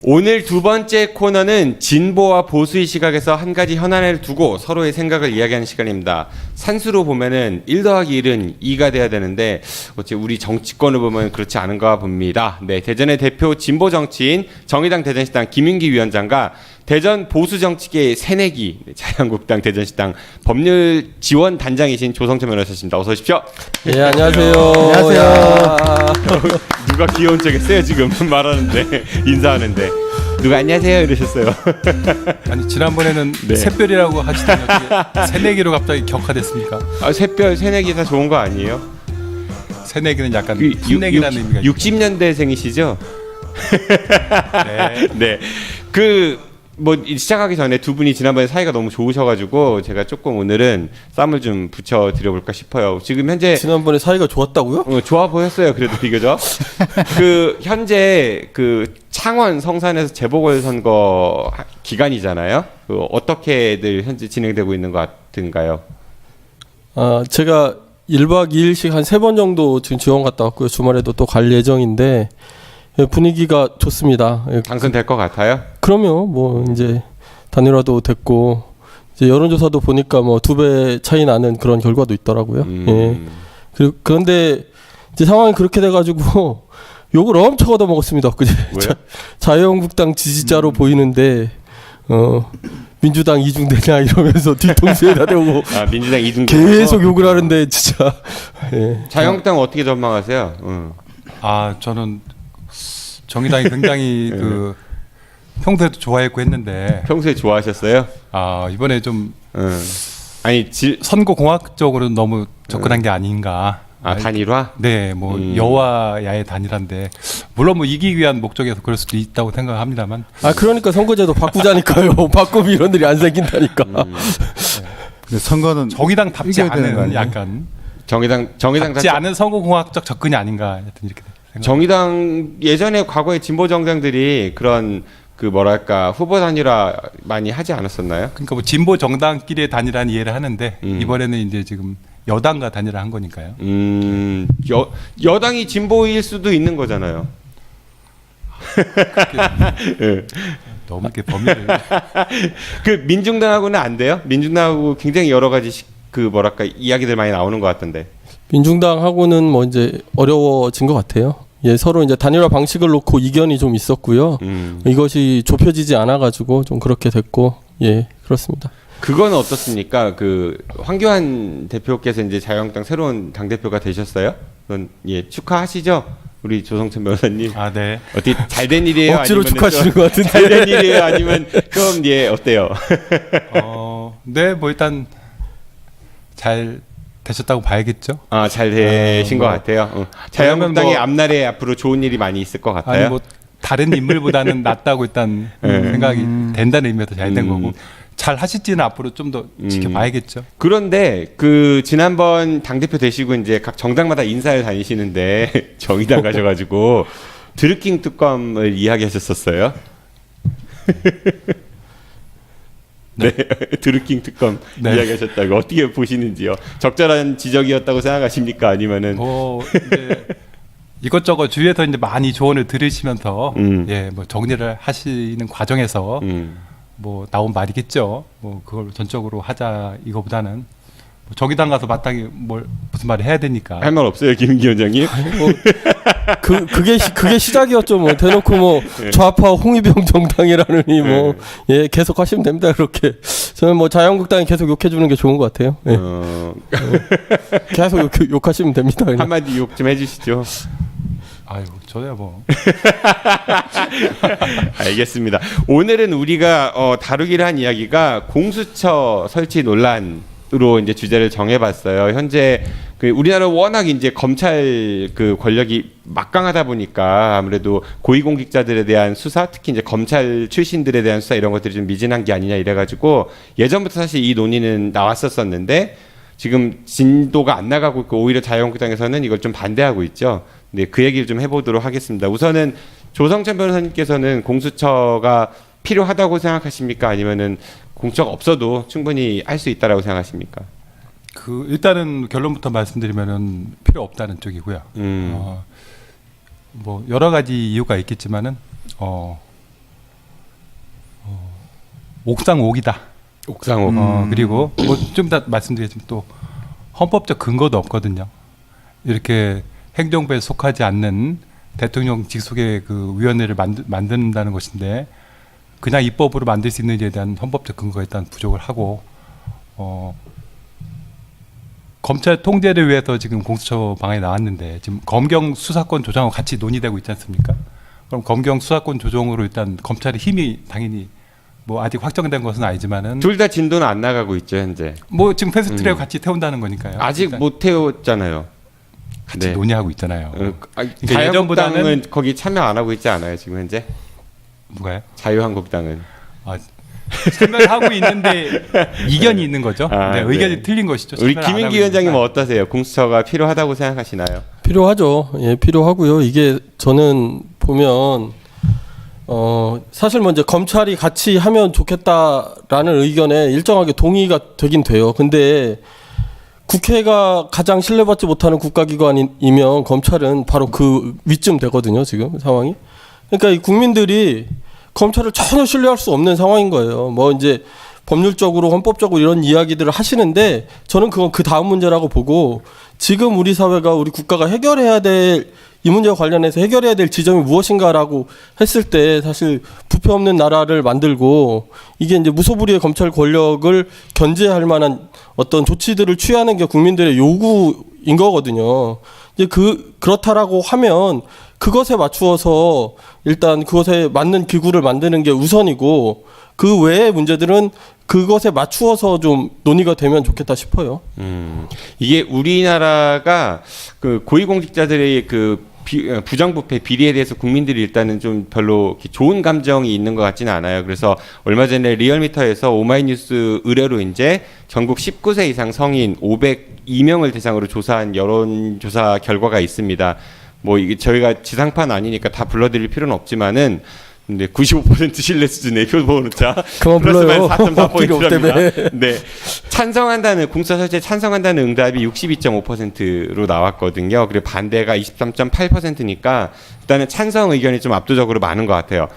오늘 두 번째 코너는 진보와 보수의 시각에서 한 가지 현안을 두고 서로의 생각을 이야기하는 시간입니다. 산수로 보면은 1 더하기 1은 2가 돼야 되는데 어째 우리 정치권을 보면 그렇지 않은가 봅니다. 네, 대전의 대표 진보 정치인 정의당 대전시당 김윤기 위원장과 대전 보수 정치계의 새내기 자유한국당 대전시당 법률 지원 단장이신 조성천 변호사십니다. 어서 오십시오. 예, 안녕하세요. 안녕하세요. 누가 귀여운 척했어요 지금 말하는데 인사하는데 누가 안녕하세요 이러셨어요. 아니 지난번에는 네. 샛별이라고 하시더니 어떻게 새내기로 갑자기 격화됐습니까? 아, 샛별 새내기 다 좋은 거 아니에요? 새내기는 약간 그 풋내기라는 의미가 60년대생이시죠? 네. 네. 뭐 시작하기 전에 두 분이 지난번에 사이가 너무 좋으셔가지고 제가 조금 오늘은 쌈을 좀 붙여 드려볼까 싶어요. 지금 현재 지난번에 사이가 좋았다고요? 좋아 보였어요. 그래도 비교적 현재 창원 성산에서 재보궐 선거 기간이잖아요. 어떻게들 현재 진행되고 있는 것 같은가요? 제가 1박 2일씩 한 3번 정도 지금 지원 갔다 왔고요. 주말에도 또 갈 예정인데 분위기가 좋습니다. 당선될 것 같아요? 그럼요. 뭐 이제 단일화도 됐고 이제 여론조사도 보니까 뭐 2배 차이 나는 그런 결과도 있더라고요. 예. 그런데 이제 상황이 그렇게 돼가지고 욕을 엄청 얻어먹었습니다. 그제 자유한국당 지지자로 보이는데 민주당 이중되냐 이러면서 뒤통수에다 대고 민주당 이중 계속 욕을 하는데 진짜. 예. 자유한국당 어떻게 전망하세요? 저는 정의당이 굉장히 평소에도 좋아했고 했는데 평소에 좋아하셨어요? 이번에 좀 아니 선거 공학적으로 너무 접근한 게 아닌가. 단일화? 네, 뭐 여와 야의 단일화인데 물론 뭐 이기기 위한 목적에서 그럴 수도 있다고 생각합니다만. 그러니까 선거제도 바꾸자니까요. 바꾸면 이런들이 안 생긴다니까. 근데 선거는 정의당답지 이겨야 되는 거 않은 아니에요? 약간 답지 답지 않은 선거 공학적 접근이 아닌가 하여튼 이렇게 생각. 정의당 예전에 과거에 진보 정당들이 그런 뭐랄까 후보 단일화 많이 하지 않았었나요? 그러니까 뭐 진보 정당끼리의 단일화는 이해를 하는데 이번에는 이제 지금 여당과 단일화 한 거니까요. 여당이 진보일 수도 있는 거잖아요. 너무 이렇게 범위를 민중당하고는 안 돼요? 민중당하고 굉장히 여러 가지 뭐랄까 이야기들 많이 나오는 것 같던데. 민중당하고는 뭐 이제 어려워진 것 같아요. 예, 서로 이제 단일화 방식을 놓고 이견이 좀 있었고요. 이것이 좁혀지지 않아가지고 좀 그렇게 됐고, 예, 그렇습니다. 그건 어떻습니까? 황교안 대표께서 이제 자유한국당 새로운 당 대표가 되셨어요? 그건 축하하시죠, 우리 조성천 변호사님. 네. 어떻게 잘된 일이에요? 억지로 축하하시는 것 같은데. 잘된 일이에요? 아니면 그럼 어때요? 네, 뭐 일단 잘 되셨다고 봐야겠죠. 잘 되신 것 같아요. 자유한국당의 앞날에 앞으로 좋은 일이 많이 있을 것 같아요. 아니 뭐 다른 인물보다는 낫다고 일단 생각이 된다는 의미에서 잘 된 거고 잘 하실지는 앞으로 좀 더 지켜봐야겠죠. 그런데 지난번 당 대표 되시고 이제 각 정당마다 인사를 다니시는데 정의당 가셔가지고 드루킹 특검을 이야기하셨었어요. 네, 드루킹 특검 이야기하셨다고 어떻게 보시는지요? 적절한 지적이었다고 생각하십니까? 아니면은 이제 이것저것 주위에서 이제 많이 조언을 들으시면서 뭐 정리를 하시는 과정에서 뭐 나온 말이겠죠. 뭐 그걸 전적으로 하자 이거보다는 정의당 가서 마땅히 무슨 말을 해야 되니까. 할 말 없어요, 김기 원장님? 그게 시작이었죠. 뭐 대놓고 뭐 좌파 홍위병 정당이라느니 예, 계속 하시면 됩니다. 그렇게 저는 뭐 자유한국당이 계속 욕해주는 게 좋은 것 같아요. 예. 계속 욕하시면 됩니다. 그냥. 한마디 욕 좀 해주시죠. 저야 뭐. 알겠습니다. 오늘은 우리가 다루기로 한 이야기가 공수처 설치 논란으로 이제 주제를 정해봤어요. 현재 우리나라 워낙 이제 검찰 권력이 막강하다 보니까 아무래도 고위공직자들에 대한 수사, 특히 이제 검찰 출신들에 대한 수사 이런 것들이 좀 미진한 게 아니냐 이래가지고 예전부터 사실 이 논의는 나왔었었는데 지금 진도가 안 나가고 있고 오히려 자유한국당에서는 이걸 좀 반대하고 있죠. 네, 그 얘기를 좀 해보도록 하겠습니다. 우선은 조성천 변호사님께서는 공수처가 필요하다고 생각하십니까? 아니면은 공수처가 없어도 충분히 할 수 있다라고 생각하십니까? 일단은 결론부터 말씀드리면은 필요 없다는 쪽이고요. 뭐 여러 가지 이유가 있겠지만은 옥상 옥이다. 옥상옥. 그리고 뭐 좀 이따 말씀드리겠지만 또 헌법적 근거도 없거든요. 이렇게 행정부에 속하지 않는 대통령 직속의 그 위원회를 만든다는 것인데 그냥 입법으로 만들 수 있는지에 대한 헌법적 근거가 일단 부족을 하고 검찰 통제를 위해서 지금 공수처 방안이 나왔는데 지금 검경 수사권 조정하고 같이 논의되고 있지 않습니까? 그럼 검경 수사권 조정으로 일단 검찰의 힘이 당연히 뭐 아직 확정된 것은 아니지만은 둘 다 진도는 안 나가고 있죠 현재. 뭐 지금 패스트트랙 같이 태운다는 거니까요. 아직 일단 못 태웠잖아요. 같이 네. 논의하고 있잖아요. 자유한국당은 예전보다는- 거기 참여 안 하고 있지 않아요 지금 현재? 누가요? 자유한국당은. 참여하고 있는데 이견이 있는 거죠. 아, 네, 의견이 네. 틀린 것이죠. 우리 참여를 안 김인기 하고 위원장님은 있으니까. 어떠세요? 공수처가 필요하다고 생각하시나요? 필요하죠. 예, 필요하고요. 이게 저는 보면 사실 먼저 검찰이 같이 하면 좋겠다라는 의견에 일정하게 동의가 되긴 돼요. 근데 국회가 가장 신뢰받지 못하는 국가기관이면 검찰은 바로 그 위쯤 되거든요. 지금 상황이. 그러니까 이 국민들이 검찰을 전혀 신뢰할 수 없는 상황인 거예요. 뭐 이제 법률적으로 헌법적으로 이런 이야기들을 하시는데 저는 그건 그 다음 문제라고 보고 지금 우리 사회가 우리 국가가 해결해야 될 이 문제와 관련해서 해결해야 될 지점이 무엇인가라고 했을 때 사실 부패 없는 나라를 만들고 이게 이제 무소불위의 검찰 권력을 견제할 만한 어떤 조치들을 취하는 게 국민들의 요구인 거거든요. 이제 그렇다라고 하면 그것에 맞추어서 일단 그것에 맞는 기구를 만드는 게 우선이고 그 외의 문제들은 그것에 맞추어서 좀 논의가 되면 좋겠다 싶어요. 이게 우리나라가 그 고위공직자들의 그 부정부패 비리에 대해서 국민들이 일단은 좀 별로 이렇게 좋은 감정이 있는 것 같지는 않아요. 그래서 얼마 전에 리얼미터에서 오마이뉴스 의뢰로 이제 전국 19세 이상 성인 502명을 대상으로 조사한 여론조사 결과가 있습니다. 뭐 이게 저희가 지상파는 아니니까 다 불러드릴 필요는 없지만은 근데 95% 신뢰 수준의 표본오차 그만 불러요. 4.4포인트랍니다. 네, 찬성한다는 공수처 설치에 찬성한다는 응답이 62.5%로 나왔거든요. 그리고 반대가 23.8%니까 일단은 찬성 의견이 좀 압도적으로 많은 것 같아요.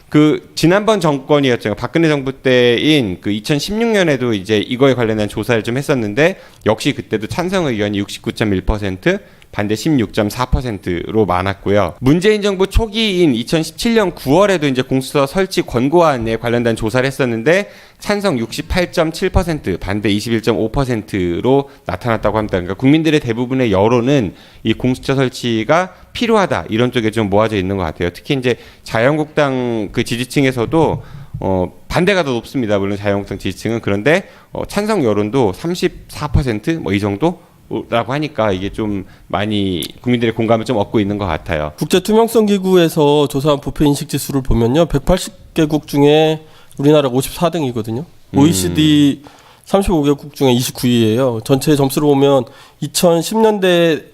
그 지난번 정권이었죠. 박근혜 정부 때인 그 2016년에도 이제 이거에 관련한 조사를 좀 했었는데 역시 그때도 찬성 의견이 69.1%, 반대 16.4%로 많았고요. 문재인 정부 초기인 2017년 9월에도 이제 공수처 설치 권고안에 관련된 조사를 했었는데 찬성 68.7%, 반대 21.5%로 나타났다고 합니다. 그러니까 국민들의 대부분의 여론은 이 공수처 설치가 필요하다 이런 쪽에 좀 모아져 있는 것 같아요. 특히 이제 자유한국당 그 지지층에서도 반대가 더 높습니다. 물론 자유한국당 지지층은 그런데 찬성 여론도 34%뭐 이 정도. 라고 하니까 이게 좀 많이 국민들의 공감을 좀 얻고 있는 것 같아요. 국제투명성기구에서 조사한 부패인식 지수를 보면요. 180개국 중에 우리나라가 54등이거든요. OECD 35개국 중에 29위예요. 전체 점수를 보면 2010년대에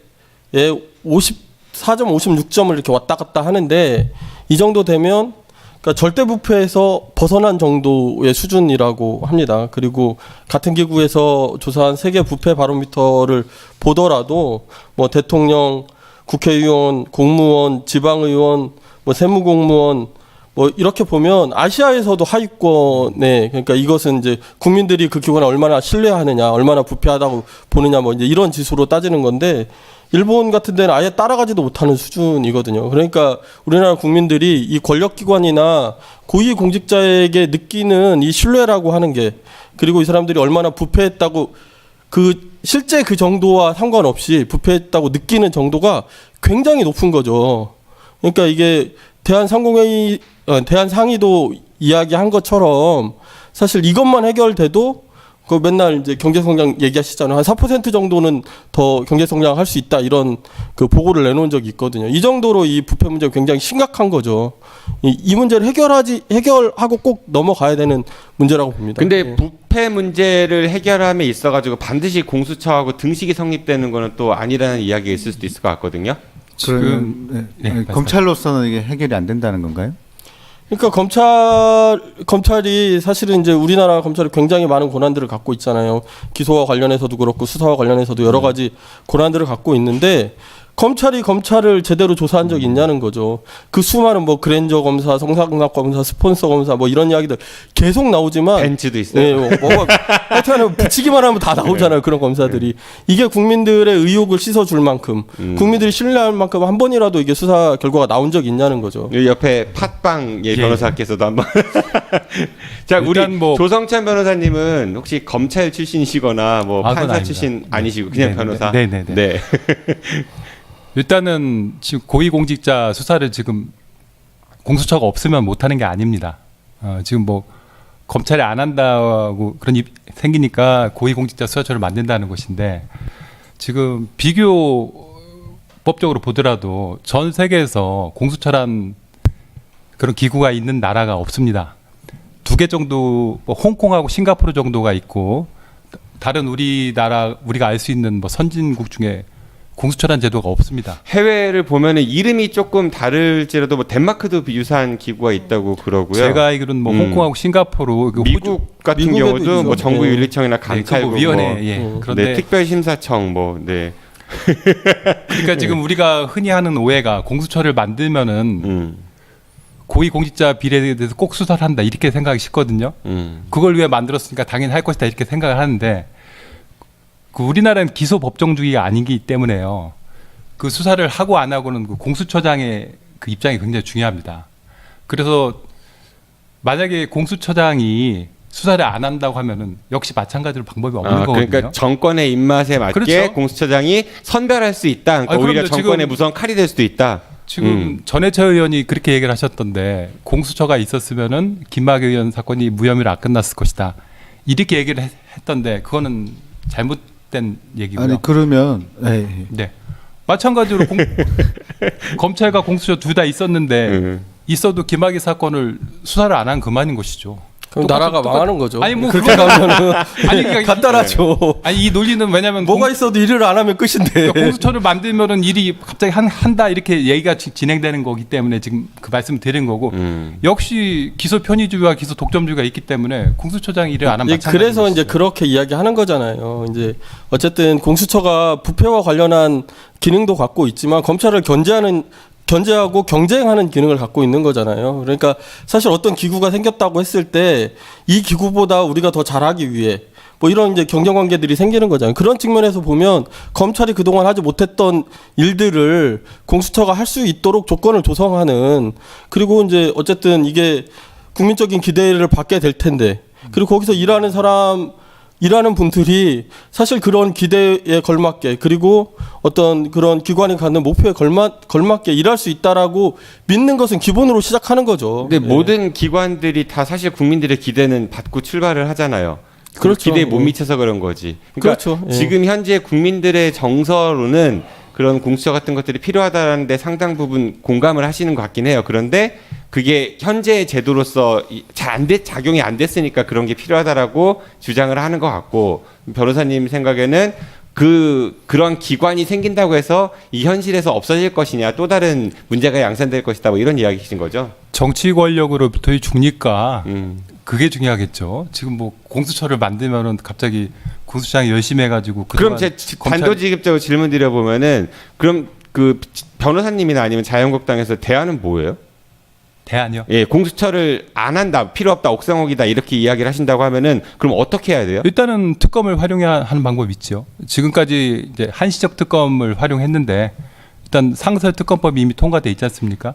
54.56점을 이렇게 왔다 갔다 하는데 이 정도 되면 그러니까 절대 부패에서 벗어난 정도의 수준이라고 합니다. 그리고 같은 기구에서 조사한 세계 부패 바로미터를 보더라도 뭐 대통령, 국회의원, 공무원, 지방의원, 뭐 세무공무원 뭐 이렇게 보면 아시아에서도 하위권에 그러니까 이것은 이제 국민들이 그 기관을 얼마나 신뢰하느냐, 얼마나 부패하다고 보느냐 뭐 이제 이런 지수로 따지는 건데 일본 같은 데는 아예 따라가지도 못하는 수준이거든요. 그러니까 우리나라 국민들이 이 권력기관이나 고위공직자에게 느끼는 이 신뢰라고 하는 게 그리고 이 사람들이 얼마나 부패했다고 그 실제 그 정도와 상관없이 부패했다고 느끼는 정도가 굉장히 높은 거죠. 그러니까 이게 대한상의도 이야기한 것처럼 사실 이것만 해결돼도 그 맨날 이제 경제 성장 얘기하시잖아요. 한 4% 정도는 더 경제 성장할 수 있다 이런 그 보고를 내놓은 적이 있거든요. 이 정도로 이 부패 문제가 굉장히 심각한 거죠. 이 문제를 해결하고 꼭 넘어가야 되는 문제라고 봅니다. 근데 부패 문제를 해결함에 있어가지고 반드시 공수처하고 등식이 성립되는 거는 또 아니라는 이야기가 있을 수도 있을 것 같거든요. 지금 검찰로서는 이게 해결이 안 된다는 건가요? 그러니까 검찰이 사실은 이제 우리나라 검찰이 굉장히 많은 권한들을 갖고 있잖아요. 기소와 관련해서도 그렇고 수사와 관련해서도 여러 가지 권한들을 갖고 있는데 검찰이 검찰을 제대로 조사한 적이 있냐는 거죠. 그 수많은 뭐 그랜저 검사, 성상납 검사, 스폰서 검사 뭐 이런 이야기들 계속 나오지만 벤츠도 있어요. 네, 하여튼 붙이기만 하면 다 나오잖아요. 그런 검사들이. 이게 국민들의 의혹을 씻어줄 만큼 국민들이 신뢰할 만큼 한 번이라도 이게 수사 결과가 나온 적이 있냐는 거죠. 여기 옆에 팟빵 예, 변호사께서도 한번 자 우리 일단 뭐- 조성찬 변호사님은 혹시 검찰 출신이시거나 뭐 아, 그건 판사 아닙니다. 출신 아니시고 그냥 네네네. 변호사. 네네네. 네. 일단은 지금 고위공직자 수사를 지금 공수처가 없으면 못하는 게 아닙니다. 지금 뭐 검찰이 안 한다고 그런 입 생기니까 고위공직자 수사처를 만든다는 것인데 지금 비교법적으로 보더라도 전 세계에서 공수처란 그런 기구가 있는 나라가 없습니다. 2개 정도, 뭐 홍콩하고 싱가포르 정도가 있고 다른 우리나라 우리가 알 수 있는 뭐 선진국 중에 공수처란 제도가 없습니다. 해외를 보면은 이름이 조금 다를지라도 뭐 덴마크도 유사한 기구가 있다고 그러고요. 제가 알기로는 뭐 홍콩하고 싱가포르, 그 미국 같은 미국에도 경우도 뭐 있죠. 정부윤리청이나 네, 감찰국, 위원회, 뭐, 예. 그런데 네, 특별심사청, 뭐, 네, 그러니까 지금 우리가 흔히 하는 오해가 공수처를 만들면은 음, 고위공직자 비리에 대해서 꼭 수사를 한다 이렇게 생각이 쉽거든요. 그걸 위해 만들었으니까 당연히 할 것이다 이렇게 생각을 하는데 그 우리나라는 기소 법정주의가 아니기 때문에요. 그 수사를 하고 안 하고는 그 공수처장의 그 입장이 굉장히 중요합니다. 그래서 만약에 공수처장이 수사를 안 한다고 하면은 역시 마찬가지로 방법이 없는 거거든요. 그러니까 정권의 입맛에 맞게 그렇죠. 공수처장이 선별할 수 있다. 그러니까 아니, 오히려 그럼요. 정권의 지금- 무서운 칼이 될 수도 있다. 지금 전해철 의원이 그렇게 얘기를 하셨던데 공수처가 있었으면은 김학의 의원 사건이 무혐의로 안 끝났을 것이다. 이렇게 얘기를 했던데 그거는 잘못된 얘기고요. 아니 그러면 네. 마찬가지로 검찰과 공수처 둘 다 있었는데 있어도 김학의 사건을 수사를 안 한 그만인 것이죠. 그럼 똑같- 나라가 똑같- 망하는 거죠. 아니, 뭐 그렇게 가면은 아니 그러니까 간단하죠. 아니 이 논리는 왜냐하면 뭐가 있어도 일을 안 하면 끝인데. 그러니까 공수처를 만들면은 일이 갑자기 한다 이렇게 얘기가 진행되는 거기 때문에 지금 그 말씀을 드린 거고 역시 기소 편의주의와 기소 독점주의가 있기 때문에 공수처장이 일을 안 하면 예, 마찬가지인 그래서 이제 것이죠. 그렇게 이야기하는 거잖아요. 이제 어쨌든 공수처가 부패와 관련한 기능도 갖고 있지만 검찰을 견제하고 경쟁하는 기능을 갖고 있는 거잖아요. 그러니까 사실 어떤 기구가 생겼다고 했을 때 이 기구보다 우리가 더 잘하기 위해 뭐 이런 이제 경쟁 관계들이 생기는 거잖아요. 그런 측면에서 보면 검찰이 그동안 하지 못했던 일들을 공수처가 할 수 있도록 조건을 조성하는, 그리고 이제 어쨌든 이게 국민적인 기대를 받게 될 텐데, 그리고 거기서 일하는 분들이 사실 그런 기대에 걸맞게, 그리고 어떤 그런 기관이 갖는 목표에 걸맞게 일할 수 있다라고 믿는 것은 기본으로 시작하는 거죠. 근데 예. 모든 기관들이 다 사실 국민들의 기대는 받고 출발을 하잖아요. 그 그렇죠. 기대에 못 예. 미쳐서 그런 거지. 그러니까 그렇죠. 예. 지금 현재 국민들의 정서로는 그런 공수처 같은 것들이 필요하다는데 상당 부분 공감을 하시는 것 같긴 해요. 그런데 그게 현재의 제도로서 작용이 안 됐으니까 그런 게 필요하다라고 주장을 하는 것 같고, 변호사님 생각에는 그런 기관이 생긴다고 해서 이 현실에서 없어질 것이냐, 또 다른 문제가 양산될 것이다, 뭐 이런 이야기이신 거죠? 정치 권력으로부터의 중립과 음. 그게 중요하겠죠. 지금 뭐 공수처를 만들면은 갑자기 공수처장이 열심히 해가지고 그럼 그동안 제 검찰- 단도직입적으로 질문 드려보면은 그럼 그 변호사님이나 아니면 자유한국당에서 대안은 뭐예요? 대안이요. 예, 공수처를 안 한다, 필요 없다, 옥상옥이다 이렇게 이야기를 하신다고 하면은 그럼 어떻게 해야 돼요? 일단은 특검을 활용해야 하는 방법이 있죠. 지금까지 이제 한시적 특검을 활용했는데 일단 상설 특검법이 이미 통과돼 있지 않습니까?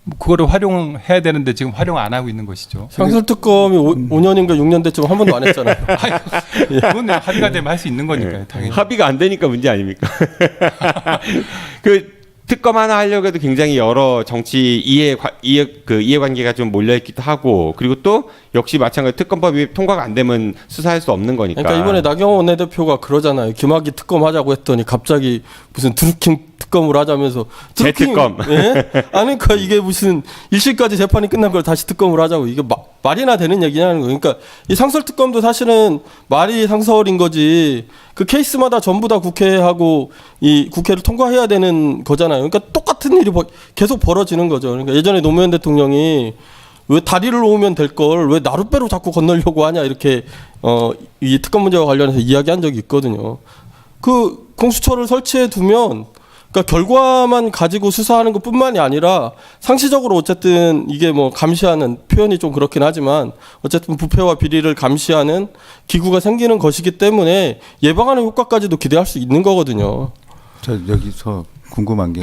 뭐 그거를 활용해야 되는데 지금 활용 안 하고 있는 것이죠. 상설특검이 5년인가 6년 됐지만 한 번도 안 했잖아요. 그건 합의가 되면 할 수 있는 거니까요. 당연히. 합의가 안 되니까 문제 아닙니까? 그 특검 하나 하려고 해도 굉장히 여러 정치 이해관계가 좀 몰려 있기도 하고, 그리고 또 역시 마찬가지 특검법이 통과가 안 되면 수사할 수 없는 거니까. 그러니까 이번에 나경원 원내대표가 그러잖아요. 김학의 특검 하자고 했더니 갑자기 무슨 드루킹 특검을 하자면서 재특검. 예? 아니 그러니까 이게 무슨 1심까지 재판이 끝난 걸 다시 특검을 하자고, 이게 말이나 되는 얘기냐는 거예요. 그러니까 이 상설 특검도 사실은 말이 상설인 거지, 그 케이스마다 전부 다 국회하고 이 국회를 통과해야 되는 거잖아요. 그러니까 똑같은 일이 계속 벌어지는 거죠. 그러니까 예전에 노무현 대통령이 왜 다리를 놓으면 될 걸 왜 나룻배로 자꾸 건너려고 하냐, 이렇게 이 특검 문제와 관련해서 이야기한 적이 있거든요. 그 공수처를 설치해 두면 그러니까 결과만 가지고 수사하는 것뿐만이 아니라 상시적으로 어쨌든 이게 뭐 감시하는 표현이 좀 그렇긴 하지만 어쨌든 부패와 비리를 감시하는 기구가 생기는 것이기 때문에 예방하는 효과까지도 기대할 수 있는 거거든요. 저 여기서 궁금한 게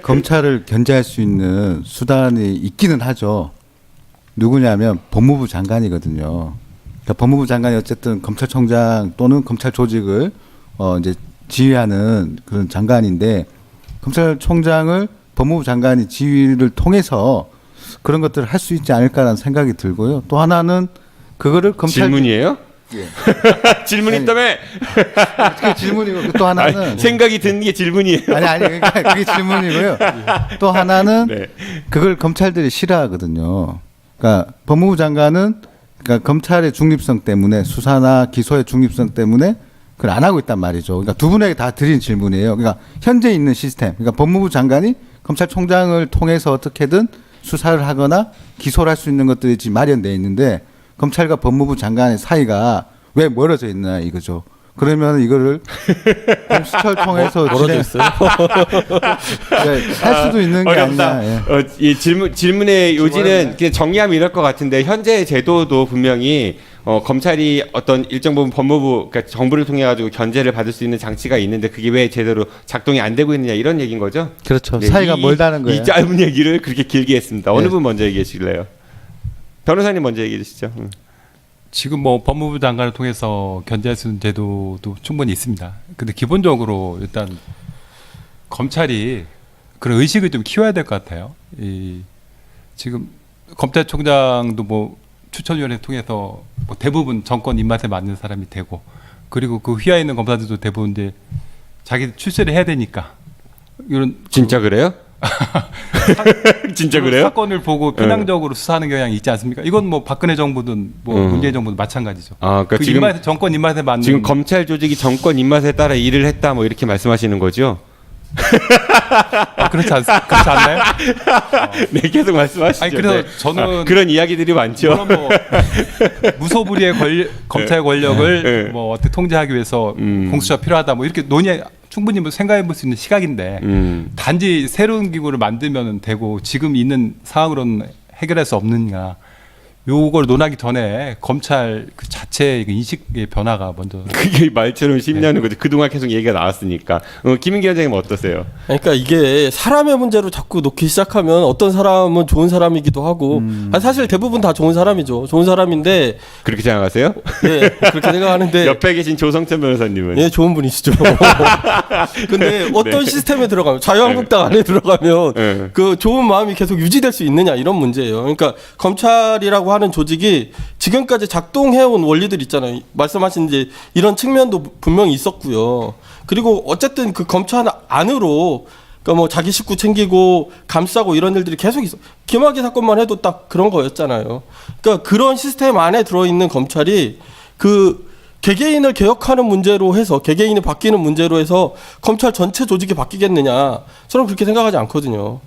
검찰을 견제할 수 있는 수단이 있기는 하죠. 누구냐면 법무부 장관이거든요. 그러니까 법무부 장관이 어쨌든 검찰총장 또는 검찰 조직을 이제 지휘하는 그런 장관인데 검찰총장을 법무부 장관이 지휘를 통해서 그런 것들을 할 수 있지 않을까라는 생각이 들고요. 또 하나는 그거를 검찰 질문이에요? 예. 질문 아니, 있다며? 그게 질문이고 또 하나는 아니, 생각이 드는 게 질문이에요. 아니 그러니까 그게 질문이고요. 또 하나는 네. 그걸 검찰들이 싫어하거든요. 그러니까 법무부 장관은 그러니까 검찰의 중립성 때문에 수사나 기소의 중립성 때문에 그걸 안 하고 있단 말이죠. 그러니까 두 분에게 다 드린 질문이에요. 그러니까 현재 있는 시스템, 그러니까 법무부 장관이 검찰총장을 통해서 어떻게든 수사를 하거나 기소를 할 수 있는 것들이 지금 마련되어 있는데 검찰과 법무부 장관의 사이가 왜 멀어져 있나 이거죠. 그러면 이거를 공수처를 통해서 멀어져 있어요. 할 수도 있는 게 어렵다. 아니냐. 예. 이 질문의 요지는 그냥 정리하면 이럴 것 같은데 현재 제도도 분명히 검찰이 어떤 일정 부분 법무부 그러니까 정부를 통해 가지고 견제를 받을 수 있는 장치가 있는데 그게 왜 제대로 작동이 안 되고 있느냐 이런 얘기인 거죠? 그렇죠. 네, 사이가 멀다는 거예요. 이 짧은 얘기를 그렇게 길게 했습니다. 어느 네. 분 먼저 얘기해 주실래요? 변호사님 먼저 얘기해 주시죠. 지금 뭐 법무부 장관을 통해서 견제할 수 있는 제도도 충분히 있습니다. 근데 기본적으로 일단 검찰이 그런 의식을 좀 키워야 될 것 같아요. 지금 검찰총장도 뭐 추천위원회 통해서 뭐 대부분 정권 입맛에 맞는 사람이 되고 그리고 그 휘하에 있는 검사들도 대부분 이제 자기 출세를 해야 되니까 이런 진짜 그래요? 진짜 그런 그래요? 사건을 보고 편향적으로 수사하는 경향이 있지 않습니까? 이건 뭐 박근혜 정부든 뭐 문재인 정부든 마찬가지죠. 아, 그러니까 그 지금 입맛에, 정권 입맛에 맞는 지금 검찰 조직이 정권 입맛에 따라 일을 했다 뭐 이렇게 말씀하시는 거죠? 그렇지 않나요? 네, 계속 말씀하시죠. 아니 그래서 네. 저는 그런 이야기들이 많죠. 물론 뭐 무소불위의 검찰 권력을 네. 뭐 어떻게 통제하기 위해서 공수처가 필요하다 뭐 이렇게 충분히 뭐 생각해 볼 수 있는 시각인데 단지 새로운 기구를 만들면 되고 지금 있는 상황으로는 해결할 수 없느냐. 요걸 논하기 전에 검찰 그 자체의 그 인식의 변화가 먼저 그게 말처럼 심리하는 거죠. 그동안 계속 얘기가 나왔으니까. 김인기 원장님 어떠세요? 그러니까 이게 사람의 문제로 자꾸 놓기 시작하면 어떤 사람은 좋은 사람이기도 하고 아니, 사실 대부분 다 좋은 사람이죠. 좋은 사람인데 그렇게 생각하세요? 예 그렇게 생각하는데 옆에 계신 조성천 변호사님은 예 좋은 분이시죠. 근데 어떤 네. 시스템에 들어가면 자유한국당 안에 들어가면 네. 그 좋은 마음이 계속 유지될 수 있느냐 이런 문제예요. 그러니까 검찰이라고 하는 조직이 지금까지 작동해온 원리들 있잖아요. 말씀하신 이제 이런 측면도 분명히 있었고요. 그리고 어쨌든 그 검찰 안으로 그러니까 뭐 자기 식구 챙기고 감싸고 이런 일들이 계속 있어. 김학의 사건만 해도 딱 그런 거였잖아요. 그러니까 그런 시스템 안에 들어있는 검찰이 그 개개인을 개혁하는 문제로 해서 개개인이 바뀌는 문제로 해서 검찰 전체 조직이 바뀌겠느냐? 저는 그렇게 생각하지 않거든요.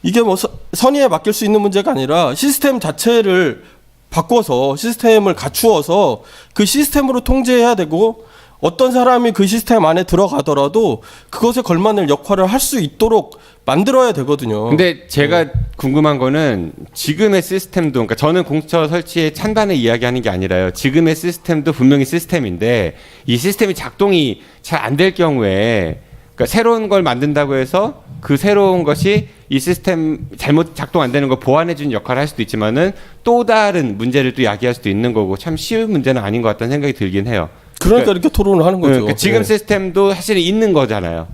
이게 뭐 선의에 맡길 수 있는 문제가 아니라 시스템 자체를 바꿔서 시스템을 갖추어서 그 시스템으로 통제해야 되고 어떤 사람이 그 시스템 안에 들어가더라도 그것에 걸맞는 역할을 할 수 있도록 만들어야 되거든요. 근데 제가 궁금한 거는 지금의 시스템도 그러니까 저는 공수처 설치에 찬반을 이야기하는 게 아니라요. 지금의 시스템도 분명히 시스템인데 이 시스템이 작동이 잘 안 될 경우에 그러니까 새로운 걸 만든다고 해서 그 새로운 것이 이 시스템 잘못 작동 안 되는 걸 보완해 주는 역할을 할 수도 있지만은 또 다른 문제를 또 야기할 수도 있는 거고 참 쉬운 문제는 아닌 것 같다는 생각이 들긴 해요. 그러니까 이렇게 토론을 하는 거죠. 그러니까 지금 네. 시스템도 사실은 있는 거잖아요.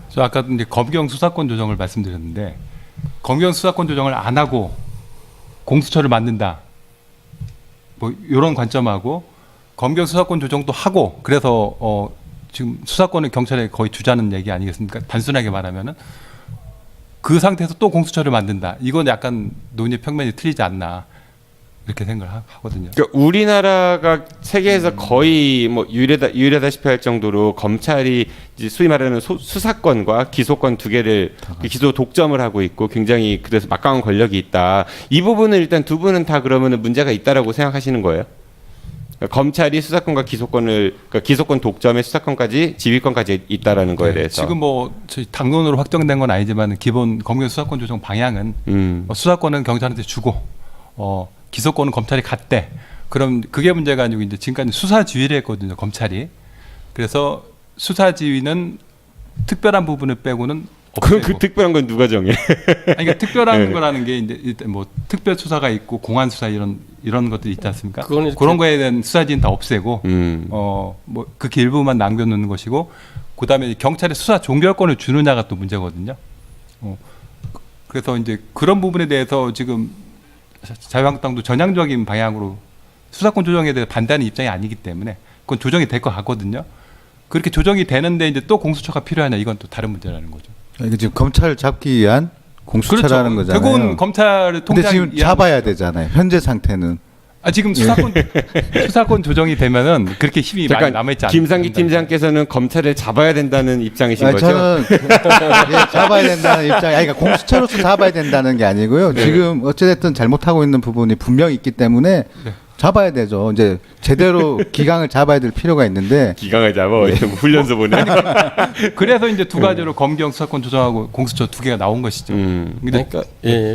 저 아까 이제 검경 수사권 조정을 말씀드렸는데 검경 수사권 조정을 안 하고 공수처를 만든다. 뭐 이런 관점하고 검경 수사권 조정도 하고 그래서 지금 수사권을 경찰에 거의 주자는 얘기 아니겠습니까? 단순하게 말하면은 그 상태에서 또 공수처를 만든다. 이건 약간 논의 평면이 틀리지 않나 이렇게 생각하거든요. 그러니까 우리나라가 세계에서 거의 뭐 유일하다시피 할 정도로 검찰이 이제 소위 말하는 수사권과 기소권 두 개를 기소 독점을 하고 있고 굉장히 그래서 막강한 권력이 있다. 이 부분은 일단 두 분은 다 그러면은 문제가 있다라고 생각하시는 거예요? 그러니까 검찰이 수사권과 기소권을 그러니까 기소권 독점에 수사권까지 지휘권까지 있다라는 거에 네, 대해서 지금 뭐 저희 당론으로 확정된 건 아니지만 기본 검경 수사권 조정 방향은 수사권은 경찰한테 주고 기소권은 검찰이 갖대. 그럼 그게 문제가 아니고 이제 지금까지 수사 지휘를 했거든요, 검찰이. 그래서 수사 지휘는 특별한 부분을 빼고는 그럼 없애고. 그 특별한 건 누가 정해? 아니, 그러니까 특별한 네. 거라는 게 이제 일단 뭐 특별 수사가 있고 공안 수사 이런 것들이 있지 않습니까? 그거는 이렇게- 그런 거에 대한 수사지는 다 없애고 음. 뭐 극히 일부만 남겨놓는 것이고 그다음에 경찰의 수사 종결권을 주느냐가 또 문제거든요. 그래서 이제 그런 부분에 대해서 지금 자유한국당도 전향적인 방향으로 수사권 조정에 대해 반대하는 입장이 아니기 때문에 그건 조정이 될 것 같거든요. 그렇게 조정이 되는데 이제 또 공수처가 필요하냐 이건 또 다른 문제라는 거죠. 이게 지금 검찰을 잡기 위한 공수처라는 그렇죠. 거잖아요. 결국은 검찰을 근데 통제하기 지금 위한 잡아야 되잖아요. 현재 상태는. 지금 수사권 조정이 되면은 그렇게 힘이 많이 잠깐 남아있지 않습니다. 김상기 팀장께서는 검찰을 잡아야 된다는 입장이신 거죠? 저는 예, 잡아야 된다는 입장이 아니, 그러니까 공수처로서 잡아야 된다는 게 아니고요. 지금 어찌됐든 잘못하고 있는 부분이 분명히 있기 때문에 네. 잡아야 되죠. 이제 제대로 기강을 잡아야 될 필요가 있는데 기강을 잡아 훈련소 보내. 그래서 이제 두 가지로 검경 수사권 조정하고 공수처 두 개가 나온 것이죠. 근데 그러니까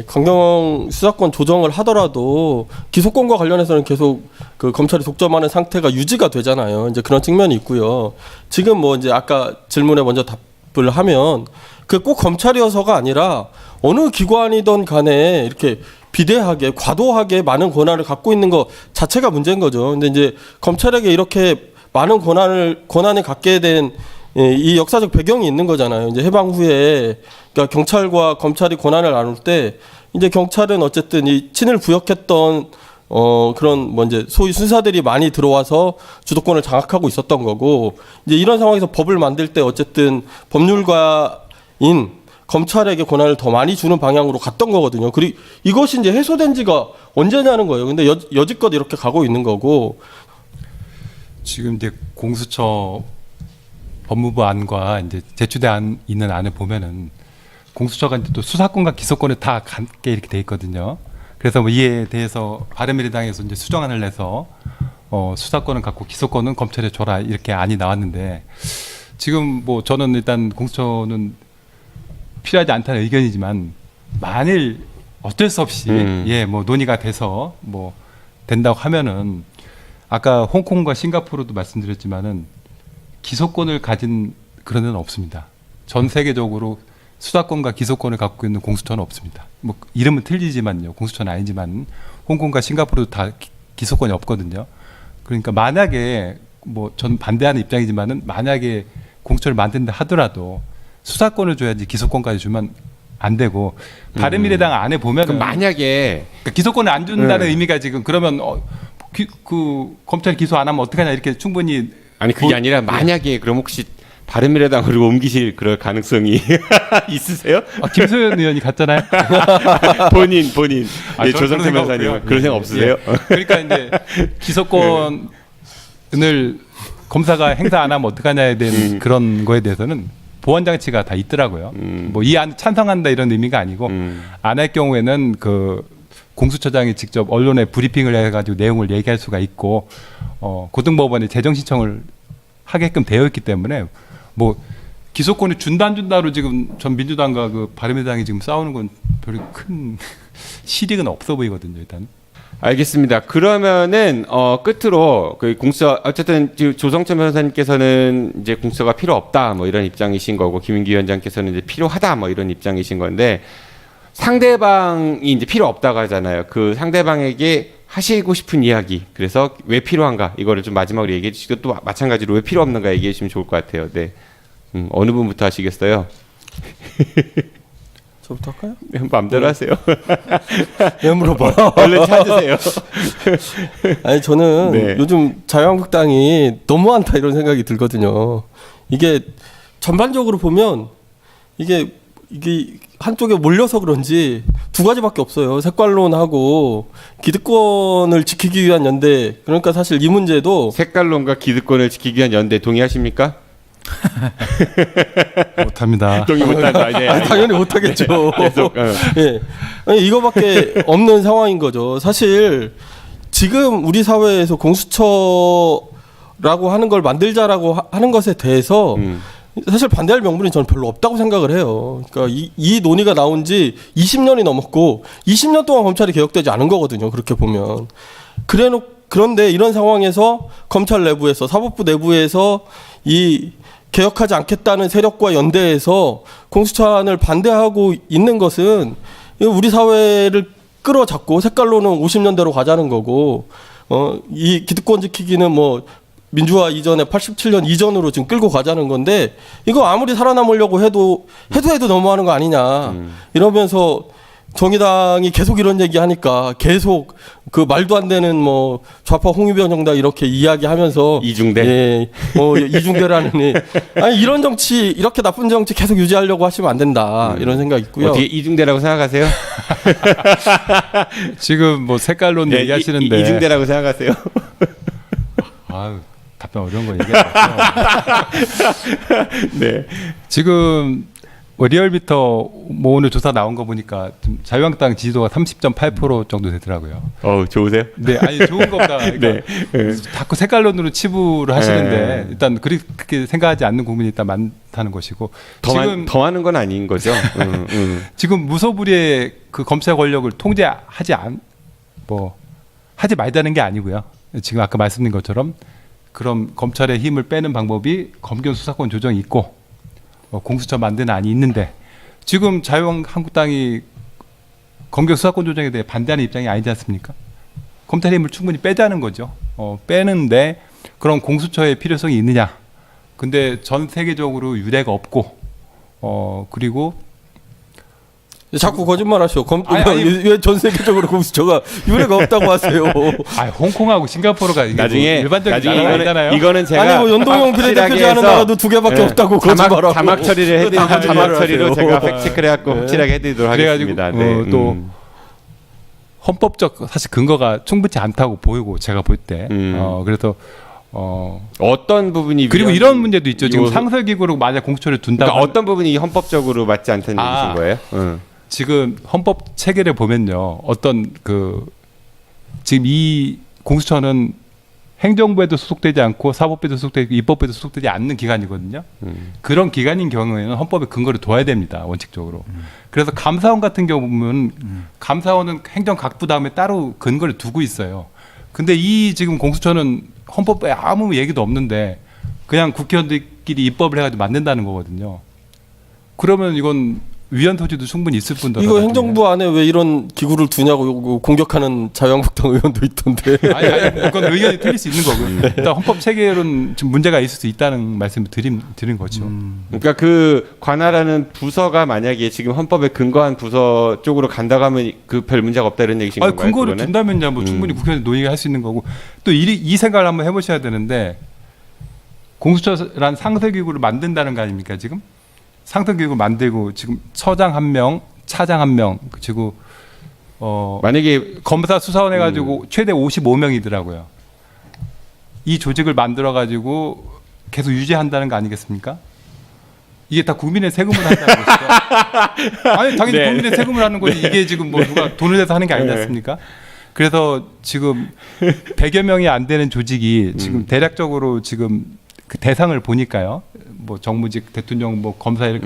검경 수사권 조정을 하더라도 기소권과 관련해서는 계속 그 검찰이 독점하는 상태가 유지가 되잖아요. 이제 그런 측면이 있고요. 지금 뭐 이제 아까 질문에 먼저 답을 하면 그 꼭 검찰이어서가 아니라 어느 기관이든 간에 이렇게 비대하게 과도하게 많은 권한을 갖고 있는 것 자체가 문제인 거죠. 근데 이제 검찰에게 이렇게 많은 권한을 갖게 된 이 역사적 배경이 있는 거잖아요. 이제 해방 후에 그러니까 경찰과 검찰이 권한을 나눌 때 이제 경찰은 어쨌든 이 친을 부역했던 그런 뭐 이제 소위 순사들이 많이 들어와서 주도권을 장악하고 있었던 거고 이제 이런 상황에서 법을 만들 때 어쨌든 법률가인 검찰에게 권한을 더 많이 주는 방향으로 갔던 거거든요. 그리고 이것이 이제 해소된 지가 언제냐는 거예요. 근데 여지껏 이렇게 가고 있는 거고 지금 이제 공수처 법무부 안과 이제 제출돼 있는 안을 보면은 공수처가 이제 또 수사권과 기소권을 다 갖게 이렇게 돼 있거든요. 그래서 뭐 이에 대해서 바른미래당에서 이제 수정안을 내서 수사권은 갖고 기소권은 검찰에 줘라 이렇게 안이 나왔는데 지금 뭐 저는 일단 공수처는 필요하지 않다는 의견이지만 만일 어쩔 수 없이 뭐 논의가 돼서 뭐 된다고 하면은 아까 홍콩과 싱가포르도 말씀드렸지만은 기소권을 가진 그런 데는 없습니다. 전 세계적으로 수사권과 기소권을 갖고 있는 공수처는 없습니다. 뭐 이름은 틀리지만요. 공수처는 아니지만 홍콩과 싱가포르도 다 기소권이 없거든요. 그러니까 만약에 뭐 전 반대하는 입장이지만은 만약에 공수처를 만든다 하더라도 수사권을 줘야지 기소권까지 주면 안 되고 바른미래당 안에 보면 그럼 만약에 그러니까 기소권을 안 준다는 의미가 지금 그러면 그 검찰 기소 안 하면 어떡하냐 이렇게 충분히 아니 그게 아니라 만약에 그럼 혹시 바른미래당으로 옮기실 그럴 가능성이 있으세요? 김소연 의원이 갔잖아요. 본인 저는 조성태 그런 생각 변호사님 없고요. 그런 생각 없으세요? 예. 그러니까 이제 기소권을 검사가 행사 안 하면 어떡하냐에 대한 그런 거에 대해서는 보완 장치가 다 있더라고요. 뭐 이 안 찬성한다 이런 의미가 아니고 안 할 경우에는 그 공수처장이 직접 언론에 브리핑을 해가지고 내용을 얘기할 수가 있고 고등법원에 재정 신청을 하게끔 되어 있기 때문에 뭐 기소권을 준다 안 준다로 지금 전 민주당과 그 바른미래당이 지금 싸우는 건 별로 큰 실익은 없어 보이거든요. 일단. 알겠습니다. 그러면은 끝으로 그 공수처 어쨌든 지금 조성천 변호사님께서는 이제 공수처가 필요 없다 뭐 이런 입장이신 거고 김인기 위원장께서는 이제 필요하다 뭐 이런 입장이신 건데 상대방이 이제 필요 없다고 하잖아요. 그 상대방에게 하시고 싶은 이야기 그래서 왜 필요한가 이거를 좀 마지막으로 얘기해 주시고 또 마찬가지로 왜 필요 없는가 얘기해 주시면 좋을 것 같아요. 네. 어느 분부터 하시겠어요? 저부터 할까요? 마음대로 하세요. 왜 물어봐? 얼른 찾으세요. 아니 저는 네. 요즘 자유한국당이 너무한다 이런 생각이 들거든요. 이게 전반적으로 보면 이게 한쪽에 몰려서 그런지 두 가지밖에 없어요. 색깔론하고 기득권을 지키기 위한 연대. 그러니까 사실 이 문제도 색깔론과 기득권을 지키기 위한 연대 동의하십니까? 못합니다. 동의 못한다. 네, 당연히 못하겠죠. 계속, 예, 아니, 이거밖에 없는 상황인 거죠. 사실 지금 우리 사회에서 공수처라고 하는 걸 만들자라고 하는 것에 대해서 사실 반대할 명분이 저는 별로 없다고 생각을 해요. 그러니까 이 논의가 나온 지 20년이 넘었고 20년 동안 검찰이 개혁되지 않은 거거든요. 그렇게 보면. 그런데 이런 상황에서 검찰 내부에서 사법부 내부에서 이 개혁하지 않겠다는 세력과 연대해서 공수처안을 반대하고 있는 것은 우리 사회를 끌어잡고 색깔로는 50년대로 가자는 거고 이 기득권 지키기는 뭐 민주화 이전에 87년 이전으로 지금 끌고 가자는 건데 이거 아무리 살아남으려고 해도 너무하는 거 아니냐 이러면서 정의당이 계속 이런 얘기하니까 계속 그 말도 안 되는 뭐 좌파 홍위병 정당 이렇게 이야기하면서 이중대 이중대라는 아니 이런 정치 이렇게 나쁜 정치 계속 유지하려고 하시면 안 된다 이런 생각이 있고요. 어떻게 이중대라고 생각하세요? 지금 뭐 색깔론 네, 얘기하시는데 이중대라고 생각하세요? 아유, 답변 어려운 거 얘기하셨죠. 네. 지금 리얼미터 뭐 오늘 조사 나온 거 보니까 좀 자유한국당 지지도가 30.8% 정도 되더라고요. 좋으세요? 네, 아니 좋은 겁니다. 그러니까 자꾸 색깔론으로 치부를 하시는데 일단 그렇게 생각하지 않는 국민이 일단 많다는 것이고 더 많은 건 아닌 거죠. 지금 무소불위의 그 검찰 권력을 통제하지 하지 말자는 게 아니고요. 지금 아까 말씀드린 것처럼 그럼 검찰의 힘을 빼는 방법이 검경 수사권 조정이 있고 공수처 만드는 안이 있는데 지금 자유한국당이 검경 수사권 조정에 대해 반대하는 입장이 아니지 않습니까? 검찰의 힘을 충분히 빼자는 거죠. 빼는데 그런 공수처의 필요성이 있느냐? 근데 전 세계적으로 유례가 없고 그리고 자꾸 거짓말하셔. 아니. 왜 전 세계적으로 공수처가 유례가 없다고 하세요? 홍콩하고 싱가포르가 이게 나중에 일반적인 나라가 아니잖아요. 이거는 제가 아니 뭐 연동형 비례대표제 하는 나라도 2개밖에 없다고 거짓말하고 자막 처리를 해드리고 다 자막 이해를 처리로 하세요. 제가 팩체크를 해갖고 확실하게 해드리도록 그래가지고 하겠습니다. 또 헌법적 사실 근거가 충분치 않다고 보이고 제가 볼 때 그래서 어떤 부분이 그리고 이런 문제도 있죠. 지금 요소- 상설기구로 만약 공수처를 둔다고 그러니까 어떤 부분이 헌법적으로 맞지 않다는 얘기신 거예요? 지금 헌법 체계를 보면요. 어떤 지금 이 공수처는 행정부에도 소속되지 않고 사법부에도 소속되고 입법부에도 소속되지 않는 기관이거든요. 그런 기관인 경우에는 헌법에 근거를 둬야 됩니다. 원칙적으로. 그래서 감사원 같은 경우 보면 감사원은 행정각부 다음에 따로 근거를 두고 있어요. 근데 이 지금 공수처는 헌법에 아무 얘기도 없는데 그냥 국회의원들끼리 입법을 해가지고 만든다는 거거든요. 그러면 이건 위헌 소지도 충분히 있을 뿐더러 이거 행정부 안에 왜 이런 기구를 두냐고 요거 공격하는 자유한국당 의원도 있던데. 아니 그건 의견이 틀릴 수 있는 거고요. 일단 헌법 체계로는 좀 문제가 있을 수 있다는 말씀을 드린 거죠. 그러니까 그 관할하는 부서가 만약에 지금 헌법에 근거한 부서 쪽으로 간다고 하면 그 별 문제가 없다 이런 얘기신 건가요? 근거를 그거는? 둔다면야 뭐 충분히 국회에서 논의할 수 있는 거고 또 이 생각을 한번 해보셔야 되는데 공수처란 상설기구를 만든다는 거 아닙니까 지금? 상설기구 만들고 지금 처장 1명, 차장 1명 그리고 만약에 검사 수사원 해가지고 최대 55명이더라고요. 이 조직을 만들어가지고 계속 유지한다는 거 아니겠습니까? 이게 다 국민의 세금을 한다는 것이죠. 아니 당연히 네. 국민의 세금을 하는 거지 이게 지금 뭐 누가 돈을 내서 하는 게 아니지 않습니까? 그래서 지금 100여 명이 안 되는 조직이 지금 대략적으로 지금 그 대상을 보니까요. 뭐 정무직, 대통령, 뭐 검사 이렇게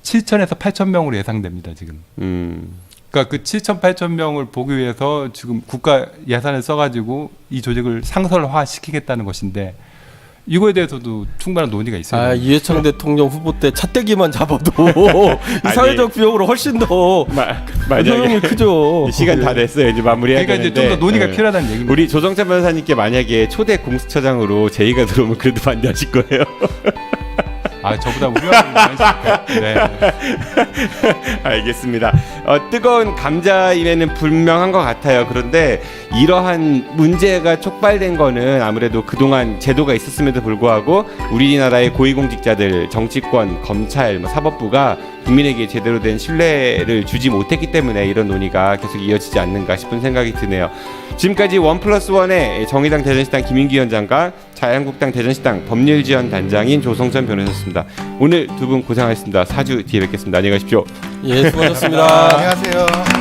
7천에서 8천 명으로 예상됩니다 지금. 그러니까 그 7천, 8천 명을 보기 위해서 지금 국가 예산을 써가지고 이 조직을 상설화 시키겠다는 것인데 이거에 대해서도 충분한 논의가 있어요. 이해창 대통령 후보 때 차떼기만 잡아도 이 사회적 비용으로 훨씬 더 효용이 크죠. 시간 다 됐어요. 이제 마무리해야 그러니까 되는데 이제 좀 더 논의가 필요하다는 얘기입니다. 우리 조정찬 변호사님께 만약에 초대 공수처장으로 제의가 들어오면 그래도 반대하실 거예요. 저보다 훌륭한 분이 많으시니까. 네. 알겠습니다. 뜨거운 감자임에는 분명한 것 같아요. 그런데 이러한 문제가 촉발된 거는 아무래도 그동안 제도가 있었음에도 불구하고 우리나라의 고위공직자들, 정치권, 검찰, 사법부가 국민에게 제대로 된 신뢰를 주지 못했기 때문에 이런 논의가 계속 이어지지 않는가 싶은 생각이 드네요. 지금까지 1+1의 정의당 대전시당 김인기 위원장과 자유한국당 대전시당 법률지원단장인 조성천 변호사였습니다. 오늘 두 분 고생하셨습니다. 4주 뒤에 뵙겠습니다. 안녕히 가십시오. 예, 수고하셨습니다. 안녕하세요.